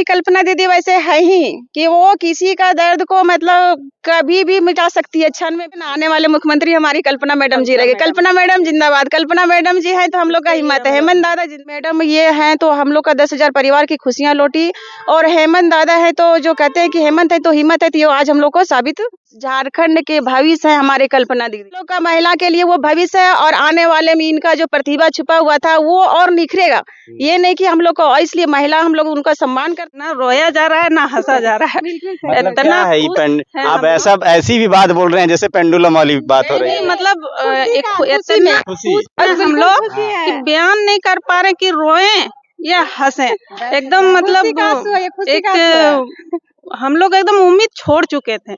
हमारी कल्पना दीदी वैसे है ही कि वो किसी का दर्द को मतलब कभी भी मिटा सकती है क्षण में। आने वाले मुख्यमंत्री हमारी कल्पना मैडम जी रहेगी। कल्पना मैडम जिंदाबाद। कल्पना मैडम जी है तो हम लोग का हिम्मत है। हेमंत दादा मैडम ये हैं तो हम लोग का 10,000 परिवार की खुशियां लौटी। और हेमंत दादा है तो जो कहते हैं कि हेमंत है तो हिम्मत है, तो ये आज हम लोग को साबित, झारखंड के भविष्य है हमारे कल्पना दीदी। लोग का महिला के लिए वो भविष्य है और आने वाले में इनका जो प्रतिभा छुपा हुआ था वो और निखरेगा। ये नहीं कि हम लोग को, इसलिए महिला हम लोग उनका सम्मान करना, रोया जा रहा है ना हंसा जा रहा है। मतलब क्या है आप ऐसी भी बात बोल रहे हैं जैसे पेंडुलम वाली बात हो रही है। मतलब हम लोग बयान नहीं कर पा रहे कि रोएं या हंसें, एकदम मतलब एक हम लोग एकदम उम्मीद छोड़ चुके थे,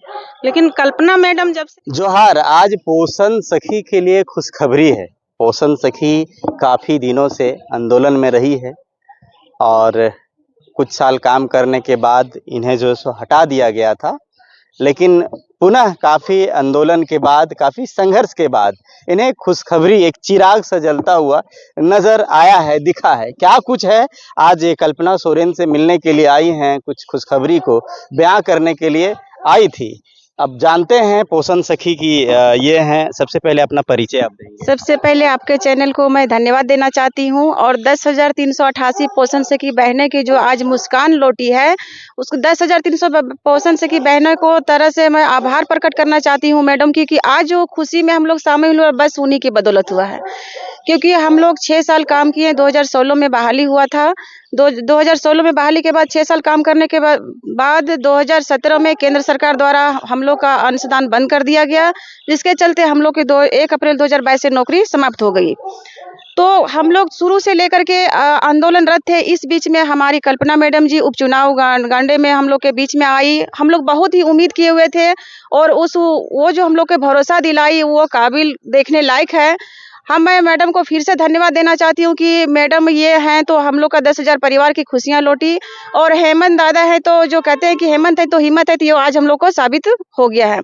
लेकिन कल्पना मैडम जब से जोहार। आज पोषण सखी के लिए खुशखबरी है। पोषण सखी काफी दिनों से आंदोलन में रही है और कुछ साल काम करने के बाद इन्हें जो सो हटा दिया गया था, लेकिन पुनः काफी आंदोलन के बाद, काफी संघर्ष के बाद इन्हें खुशखबरी, एक चिराग सा जलता हुआ नजर आया है, दिखा है। क्या कुछ है, आज ये कल्पना सोरेन से मिलने के लिए आई हैं, कुछ खुशखबरी को बयां करने के लिए आई थी। अब जानते हैं पोषण सखी की ये हैं। सबसे पहले अपना परिचय आप देंगे। सबसे पहले आपके चैनल को मैं धन्यवाद देना चाहती हूँ और 10,388 पोषण सखी बहनें की जो आज मुस्कान लौटी है, उसको 10,300 पोषण सखी बहनों को तरह से मैं आभार प्रकट करना चाहती हूँ मैडम की, कि आज जो खुशी में हम लोग शामिल हुए बस उन्हीं की बदौलत हुआ है। क्योंकि हम लोग 6 साल काम किए, 2016 में बहाली हुआ था। 2016 में बहाली के बाद 6 साल काम करने के बाद 2017 में केंद्र सरकार द्वारा हम लोग का अंशदान बंद कर दिया गया, जिसके चलते हम लोग की 1 अप्रैल 2022 से नौकरी समाप्त हो गई। तो हम लोग शुरू से लेकर के आंदोलनरत थे। इस बीच में हमारी कल्पना मैडम जी उपचुनाव गांडे में हम लोग के बीच में आई। हम लोग बहुत ही उम्मीद किए हुए थे और वो जो हम लोग के भरोसा दिलाई वो काबिल देखने लायक है। मैं मैडम को फिर से धन्यवाद देना चाहती हूँ कि मैडम ये हैं तो हम लोग का 10,000 परिवार की खुशियां लौटी। और हेमंत दादा है तो जो कहते हैं कि हेमंत है तो हिम्मत है, तो ये आज हम लोग को साबित हो गया है।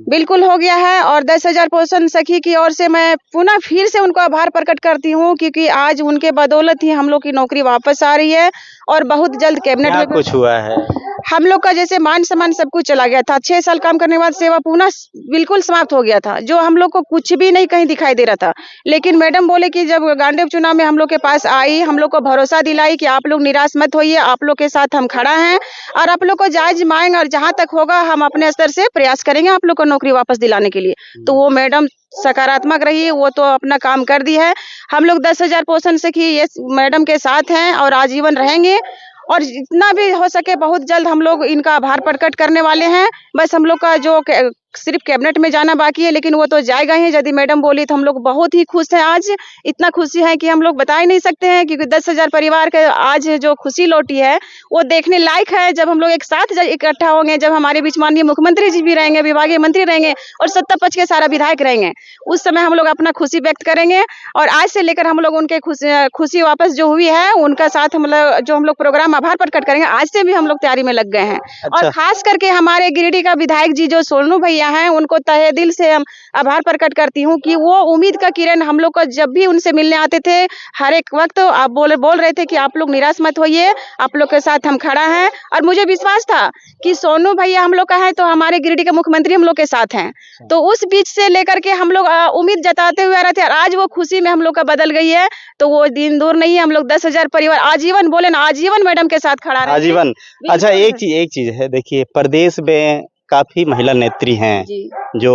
बिल्कुल हो गया है। और 10,000 पोषण सखी की ओर से मैं पुनः फिर से उनको आभार प्रकट करती हूँ, क्योंकि आज उनके बदौलत ही हम लोग की नौकरी वापस आ रही है और बहुत जल्द कैबिनेट में कुछ हुआ है। हम लोग का जैसे मान सम्मान सब कुछ चला गया था। 6 साल काम करने के बाद सेवा पुनः बिल्कुल समाप्त हो गया था, जो हम लोग को कुछ भी नहीं कहीं दिखाई दे रहा था। लेकिन मैडम बोले कि जब गांडे उपचुनाव में हम लोग के पास आई, हम लोग को भरोसा दिलाई कि आप लोग निराश मत होइए, आप लोग के साथ हम खड़ा हैं और आप लोग को जायज मांग और जहां तक होगा हम अपने स्तर से प्रयास करेंगे आप लोग को नौकरी वापस दिलाने के लिए। तो वो मैडम सकारात्मक रही है, वो तो अपना काम कर दी है। हम लोग 10,000 पोषण सखी ये मैडम के साथ हैं और आजीवन रहेंगे और जितना भी हो सके बहुत जल्द हम लोग इनका आभार प्रकट करने वाले हैं। बस हम लोग का जो सिर्फ कैबिनेट में जाना बाकी है, लेकिन वो तो जाएगा ही। यदि मैडम बोली तो हम लोग बहुत ही खुश हैं। आज इतना खुशी है कि हम लोग बता ही नहीं सकते हैं, क्योंकि 10,000 परिवार के आज जो खुशी लौटी है वो देखने लायक है। जब हम लोग एक साथ इकट्ठा होंगे, जब हमारे बीच माननीय मुख्यमंत्री जी भी रहेंगे, विभागीय मंत्री रहेंगे और सत्ता पक्ष के सारा विधायक रहेंगे, उस समय हम लोग अपना खुशी व्यक्त करेंगे। और आज से लेकर हम लोग उनके खुशी वापस जो हुई है उनका साथ मतलब जो हम लोग प्रोग्राम आभार प्रकट करेंगे, आज से भी हम लोग तैयारी में लग गए हैं। और खास करके हमारे गिरिडीह का विधायक जी जो सोनू भैया हैं, उनको तहे दिल से हम आभार प्रकट करती हूँ कि वो उम्मीद का किरण हम लोग को जब भी उनसे मिलने आते थे, हर एक वक्त आप बोल रहे थे कि आप लोग निराश मत होइए, आप लोग के साथ हम खड़ा हैं। और मुझे विश्वास था कि सोनू भैया हम लोग का है तो हमारे गिरिडीह के मुख्यमंत्री हम लोग के साथ हैं। तो उस बीच से लेकर के हम लोग उम्मीद जताते हुए आ रहे थे और आज वो खुशी में हम लोग का बदल गई है। तो वो दिन दूर नहीं है। हम लोग 10,000 परिवार आजीवन, बोले ना, आजीवन मैडम के साथ खड़ा रहे। आजीवन। अच्छा, एक चीज है, देखिए प्रदेश में काफी महिला नेत्री हैं जो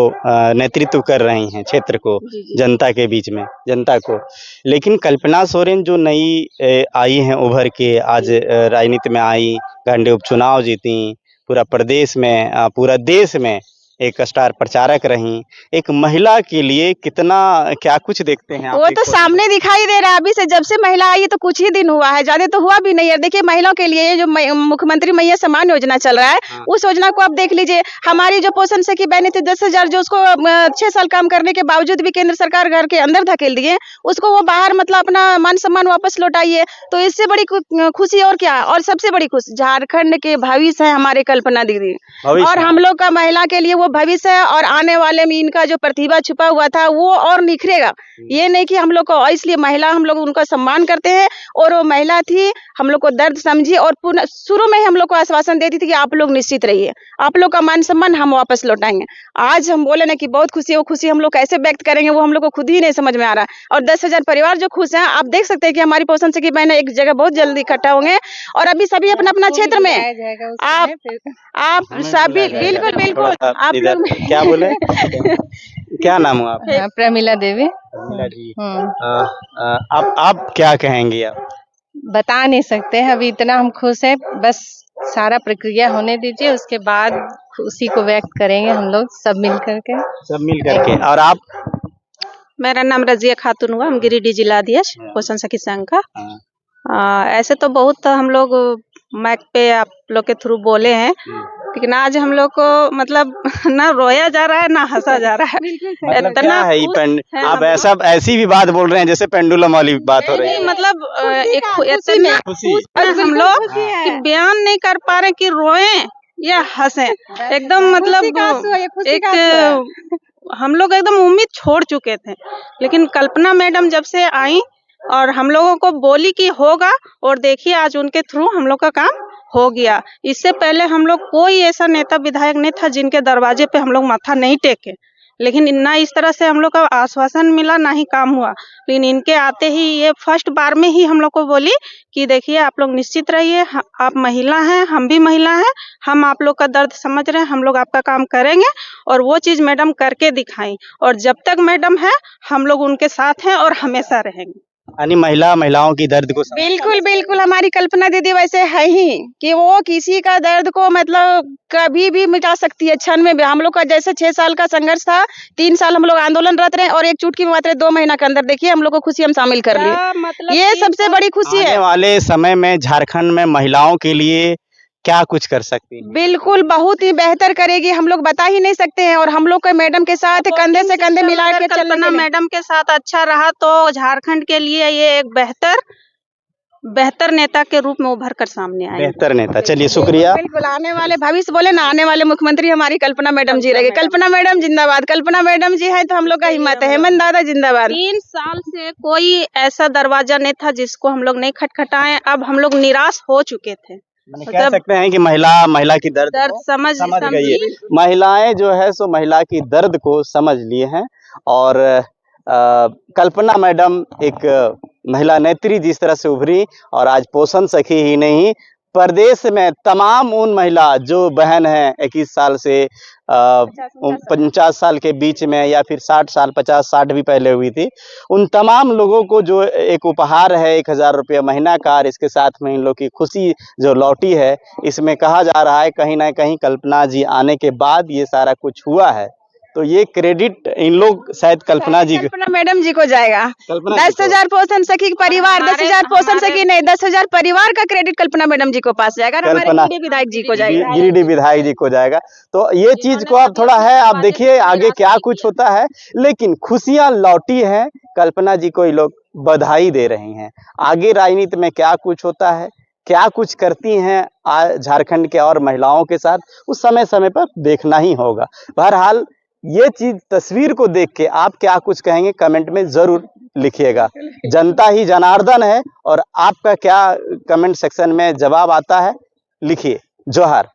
नेतृत्व कर रही हैं क्षेत्र को, जनता के बीच में, जनता को। लेकिन कल्पना सोरेन जो नई आई हैं उभर के, आज राजनीति में आई, गांडे उपचुनाव जीती, पूरा प्रदेश में, पूरा देश में एक स्टार प्रचारक रही। एक महिला के लिए कितना क्या कुछ देखते हैं आप? वो तो सामने दिखाई दे रहा है। अभी से जब से महिला आई है तो कुछ ही दिन हुआ है, ज्यादा तो हुआ भी नहीं है। देखिए महिलाओं के लिए जो मुख्यमंत्री मैया सम्मान योजना चल रहा है, उस योजना को आप देख लीजिए। हमारी जो पोषण सखी बहनें थी 10,000, जो उसको 6 साल काम करने के बावजूद भी केंद्र सरकार घर के अंदर धकेल दिए, उसको वो बाहर मतलब अपना मान सम्मान वापस लौटाइए। तो इससे बड़ी खुशी और क्या। और सबसे बड़ी खुशी झारखंड के भविष्य है हमारे कल्पना दीदी, और हम लोग का महिला के लिए वो वो भविष्य है और आने वाले में इनका जो प्रतिभा छुपा हुआ था वो और निखरेगा। ये नहीं कि हम लोग को, इसलिए महिला हम लोग उनका सम्मान करते हैं और वो महिला थी, हम लोग को दर्द समझी और पुनः शुरू में ही हम लोग को आश्वासन देती थी कि आप लोग निश्चित रहिए, आप लोग का मान सम्मान हम वापस लौटाएंगे। आज हम बोले ना कि बहुत खुशी है, वो खुशी हम लोग कैसे व्यक्त करेंगे वो हम लोग को खुद ही नहीं समझ में आ रहा है। और 10,000 परिवार जो खुश हैं, आप देख सकते हैं कि हमारी पोषण सखी बहनें एक जगह बहुत जल्दी इकट्ठा होंगे और अभी सभी अपना अपना क्षेत्र में आप सभी बिल्कुल बिल्कुल आप इधर लोग क्या बोले? क्या नाम हो आप? प्रमिला देवी। प्रमिला जी, आप क्या कहेंगी आप? बता नहीं सकते हैं, अभी इतना हम खुश हैं, बस सारा प्रक्रिया होने दीजिए, उसके बाद खुशी को व्यक्त करेंगे हम लोग सब मिल करके। सब मिल करके। और आप? मेरा नाम रजिया खातून हुआ, हम गिरिडीह जिला अध्यक्ष पोषण सखी संघ का। ऐसे तो बहुत हम लोग माइक पे आप लोग के थ्रू बोले हैं, लेकिन आज हम लोग को मतलब ना रोया जा रहा है ना हंसा जा रहा है। मतलब क्या है ये आप ऐसी भी बात बोल रहे हैं जैसे पेंडुलम वाली बात हो रही है। मतलब एक खुशी हम लोग कि बयान नहीं कर पा रहे कि रोएं या हंसें, एकदम मतलब एक हम लोग एकदम उम्मीद छोड़ चुके थे, लेकिन कल्पना मैडम जब से आई और हम लोगों को बोली कि होगा, और देखिए आज उनके थ्रू हम लोग का काम हो गया। इससे पहले हम लोग कोई ऐसा नेता विधायक नहीं था जिनके दरवाजे पे हम लोग माथा नहीं टेके, लेकिन ना इस तरह से हम लोग का आश्वासन मिला ना ही काम हुआ। लेकिन इनके आते ही ये फर्स्ट बार में ही हम लोग को बोली कि देखिए आप लोग निश्चित रहिए, आप महिला हैं, हम भी महिला हैं, हम आप लोग का दर्द समझ रहे हैं, हम लोग आपका काम करेंगे। और वो चीज मैडम करके दिखाई, और जब तक मैडम है हम लोग उनके साथ हैं और हमेशा रहेंगे। यानी महिलाओं की दर्द को बिल्कुल बिल्कुल हमारी कल्पना दीदी वैसे है ही कि वो किसी का दर्द को मतलब कभी भी मिटा सकती है, क्षण में भी। हम लोग का जैसे 6 साल का संघर्ष था, 3 साल हम लोग आंदोलनरत रहे और एक चुटकी में मात्र 2 महीना के अंदर देखिए हम लोग को खुशी हम शामिल कर लिए। मतलब ये सबसे बड़ी खुशी है। आने वाले समय में झारखंड में महिलाओं के लिए क्या कुछ कर सकती है? बिल्कुल बहुत ही बेहतर करेगी, हम लोग बता ही नहीं सकते हैं। और हम लोग को मैडम के साथ कंधे से कंधे मिला के चलना, मैडम के साथ अच्छा रहा तो झारखंड के लिए ये एक बेहतर नेता के रूप में उभर कर सामने आए। बेहतर नेता, चलिए शुक्रिया। बिल्कुल आने वाले भविष्य बोले ना, आने वाले मुख्यमंत्री हमारी कल्पना मैडम जी रहेगी। कल्पना मैडम जिंदाबाद, कल्पना मैडम जी है तो हम लोग का हिम्मत है। हेमंत दादा जिंदाबाद। 3 साल से कोई ऐसा दरवाजा नहीं था जिसको हम लोग नहीं खटखटाए, अब हम लोग निराश हो चुके थे। कह सकते हैं कि महिला की दर्द समझ गई है। महिलाएं जो है सो महिला की दर्द को समझ लिए हैं। और कल्पना मैडम एक महिला नेत्री जिस तरह से उभरी, और आज पोषण सखी ही नहीं प्रदेश में तमाम उन महिला जो बहन हैं 21 साल से 50 साल के बीच में, या फिर 60 साल 50-60 भी पहले हुई थी, उन तमाम लोगों को जो एक उपहार है 1000 रुपये महीना का, और इसके साथ में इन लोग की खुशी जो लौटी है, इसमें कहा जा रहा है कहीं ना कहीं कल्पना जी आने के बाद ये सारा कुछ हुआ है। तो ये क्रेडिट इन लोग शायद कल्पना मैडम जी को जाएगा। 10,000 पोषण सखी परिवार, 10,000 पोषण सखी नहीं, 10,000 परिवार का क्रेडिट कल्पना मैडम जी को पास जाएगा, हमारे गिरिडीह विधायक जी को जाएगा। गिरिडीह विधायक जी को जाएगा। तो ये चीज को अब थोड़ा है, आप देखिए आगे क्या कुछ होता है, लेकिन खुशियां लौटी हैं। कल्पना जी को ये लोग बधाई दे रहे हैं। आगे राजनीति में क्या कुछ होता है, क्या कुछ करती हैं झारखंड के और महिलाओं के साथ, उस समय पर देखना ही होगा। बहरहाल ये चीज तस्वीर को देख के आप क्या कुछ कहेंगे कमेंट में जरूर लिखिएगा। जनता ही जनार्दन है, और आपका क्या कमेंट सेक्शन में जवाब आता है लिखिए। जोहार।